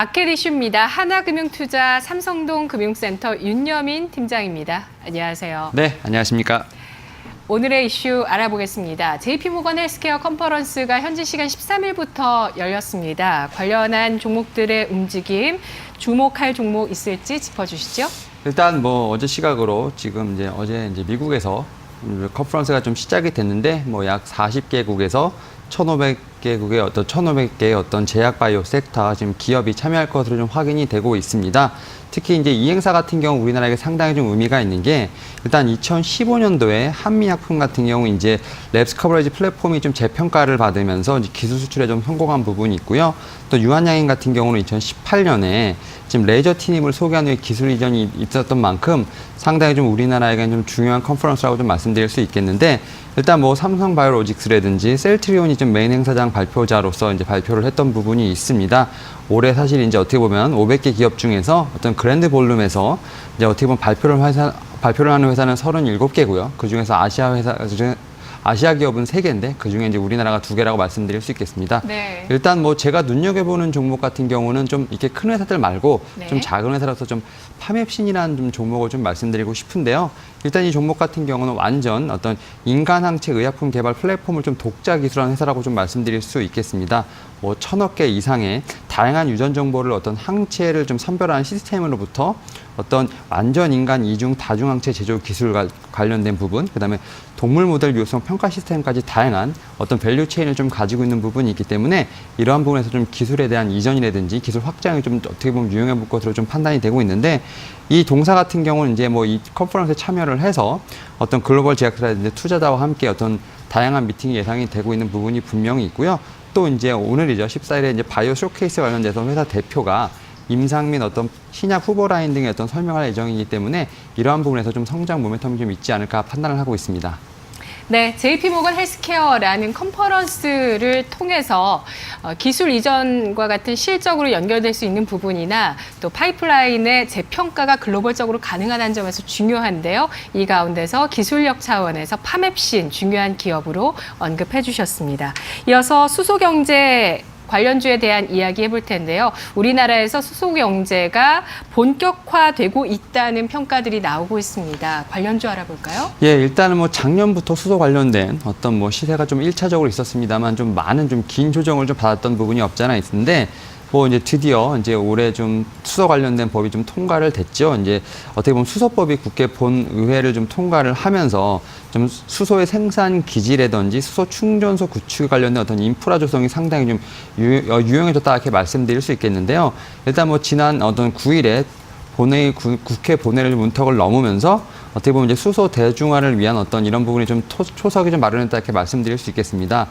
마켓 이슈입니다. 하나금융투자 삼성동 금융센터 윤여민 팀장입니다. 안녕하세요. 네, 안녕하십니까. 오늘의 이슈 알아보겠습니다. JP모건 헬스케어 컨퍼런스가 현지 시간 13일부터 열렸습니다. 관련한 종목들의 움직임, 주목할 종목 있을지 짚어주시죠. 일단 어제 시각으로 지금 어제 미국에서 컨퍼런스가 좀 시작이 됐는데 약 40개국에서 1,500개의 어떤 제약바이오 섹터 지금 기업이 참여할 것으로 좀 확인이 되고 있습니다. 특히 이 행사 같은 경우 우리나라에게 상당히 좀 의미가 있는 게 일단 2015년도에 한미약품 같은 경우 랩스 커버리지 플랫폼이 좀 재평가를 받으면서 기술 수출에 좀 성공한 부분이 있고요. 또 유한양행 같은 경우는 2018년에 지금 레이저 티닙을 소개한 후에 기술 이전이 있었던 만큼 상당히 좀 우리나라에게는 좀 중요한 컨퍼런스라고 좀 말씀드릴 수 있겠는데 일단 삼성바이오로직스라든지 셀트리온이 좀 메인 행사장 발표자로서 발표를 했던 부분이 있습니다. 올해 사실 어떻게 보면 500개 기업 중에서 어떤 그랜드 볼룸에서 어떻게 보면 발표를 하는 회사는 37개고요. 그 중에서 아시아 기업은 3개인데 그중에 우리나라가 2개라고 말씀드릴 수 있겠습니다. 네. 일단 제가 눈여겨보는 종목 같은 경우는 좀 이렇게 큰 회사들 말고 네. 좀 작은 회사라서 좀 파맵신이라는 좀 종목을 좀 말씀드리고 싶은데요. 일단 이 종목 같은 경우는 완전 어떤 인간 항체 의약품 개발 플랫폼을 좀 독자 기술한 회사라고 좀 말씀드릴 수 있겠습니다. 1,000억 개 이상의 다양한 유전 정보를 어떤 항체를 좀 선별하는 시스템으로부터 어떤 완전 인간 이중 다중 항체 제조 기술과 관련된 부분, 그다음에 동물 모델 유효성 평가 시스템까지 다양한 어떤 밸류 체인을 좀 가지고 있는 부분이 있기 때문에 이러한 부분에서 좀 기술에 대한 이전이라든지 기술 확장이 좀 어떻게 보면 유용해 볼 것으로 좀 판단이 되고 있는데 이 동사 같은 경우는 이 컨퍼런스에 참여를 해서 어떤 글로벌 제약사라든지 투자자와 함께 어떤 다양한 미팅이 예상이 되고 있는 부분이 분명히 있고요. 또 오늘이죠. 14일에 바이오 쇼케이스 관련돼서 회사 대표가 임상 및 어떤 신약 후보 라인 등의 어떤 설명할 예정이기 때문에 이러한 부분에서 좀 성장 모멘텀이 좀 있지 않을까 판단을 하고 있습니다. 네, JP모건 헬스케어라는 컨퍼런스를 통해서 기술 이전과 같은 실적으로 연결될 수 있는 부분이나 또 파이프라인의 재평가가 글로벌적으로 가능하다는 점에서 중요한데요. 이 가운데서 기술력 차원에서 파맵신 중요한 기업으로 언급해 주셨습니다. 이어서 수소경제 관련주에 대한 이야기 해볼 텐데요. 우리나라에서 수소경제가 본격화되고 있다는 평가들이 나오고 있습니다. 관련주 알아볼까요? 예, 일단은 작년부터 수소 관련된 어떤 시세가 좀 1차적으로 있었습니다만 좀 많은 좀 긴 조정을 좀 받았던 부분이 없지 않아 있는데 드디어 올해 좀 수소 관련된 법이 좀 통과를 됐죠. 어떻게 보면 수소법이 국회 본의회를 좀 통과를 하면서 좀 수소의 생산 기지라든지 수소 충전소 구축 관련된 어떤 인프라 조성이 상당히 좀 유용해졌다 이렇게 말씀드릴 수 있겠는데요. 일단 지난 어떤 9일에 국회 본회의를 문턱을 넘으면서 어떻게 보면 수소 대중화를 위한 어떤 이런 부분이 좀 초석이 좀 마련했다 이렇게 말씀드릴 수 있겠습니다.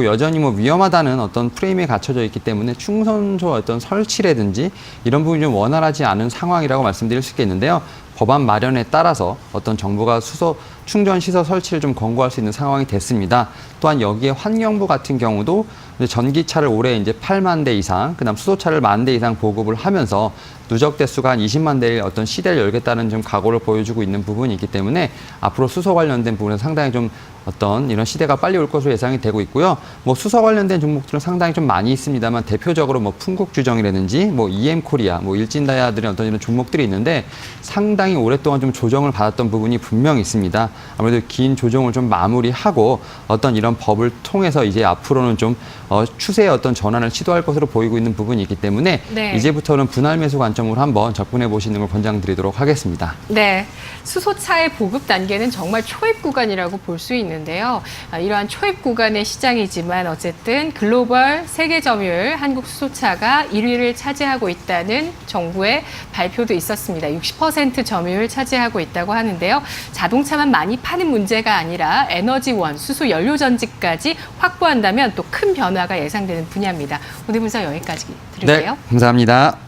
여전히 위험하다는 어떤 프레임에 갖춰져 있기 때문에 충전소 어떤 설치라든지 이런 부분이 좀 원활하지 않은 상황이라고 말씀드릴 수 있겠는데요. 법안 마련에 따라서 어떤 정부가 수소 충전 시설 설치를 좀 권고할 수 있는 상황이 됐습니다. 또한 여기에 환경부 같은 경우도 전기차를 올해 8만 대 이상, 그다음 수소차를 10,000대 이상 보급을 하면서 누적 대수가 한 20만 대의 어떤 시대를 열겠다는 좀 각오를 보여주고 있는 부분이 있기 때문에 앞으로 수소 관련된 부분은 상당히 좀 어떤 이런 시대가 빨리 올 것으로 예상이 되고 있고요. 수소 관련된 종목들은 상당히 좀 많이 있습니다만 대표적으로 풍국주정이라든지 EM코리아, 일진다이아 들의 어떤 이런 종목들이 있는데 상당히 오랫동안 좀 조정을 받았던 부분이 분명히 있습니다. 아무래도 긴 조정을 좀 마무리하고 어떤 이런 법을 통해서 이제 앞으로는 좀 추세의 어떤 전환을 시도할 것으로 보이고 있는 부분이 있기 때문에 네. 이제부터는 분할 매수 관점으로 한번 접근해 보시는 걸 권장드리도록 하겠습니다. 네, 수소차의 보급 단계는 정말 초입 구간이라고 볼 수 있는데요. 이러한 초입 구간의 시장이지만 어쨌든 글로벌 세계 점유율 한국 수소차가 1위를 차지하고 있다는 정부의 발표도 있었습니다. 60% 점유율 차지하고 있다고 하는데요. 자동차만 많이 파는 문제가 아니라 에너지원, 수소 연료 전지까지 확보한다면 또 큰 변화가 예상되는 분야입니다. 오늘 분석 여기까지 드릴게요. 네, 감사합니다.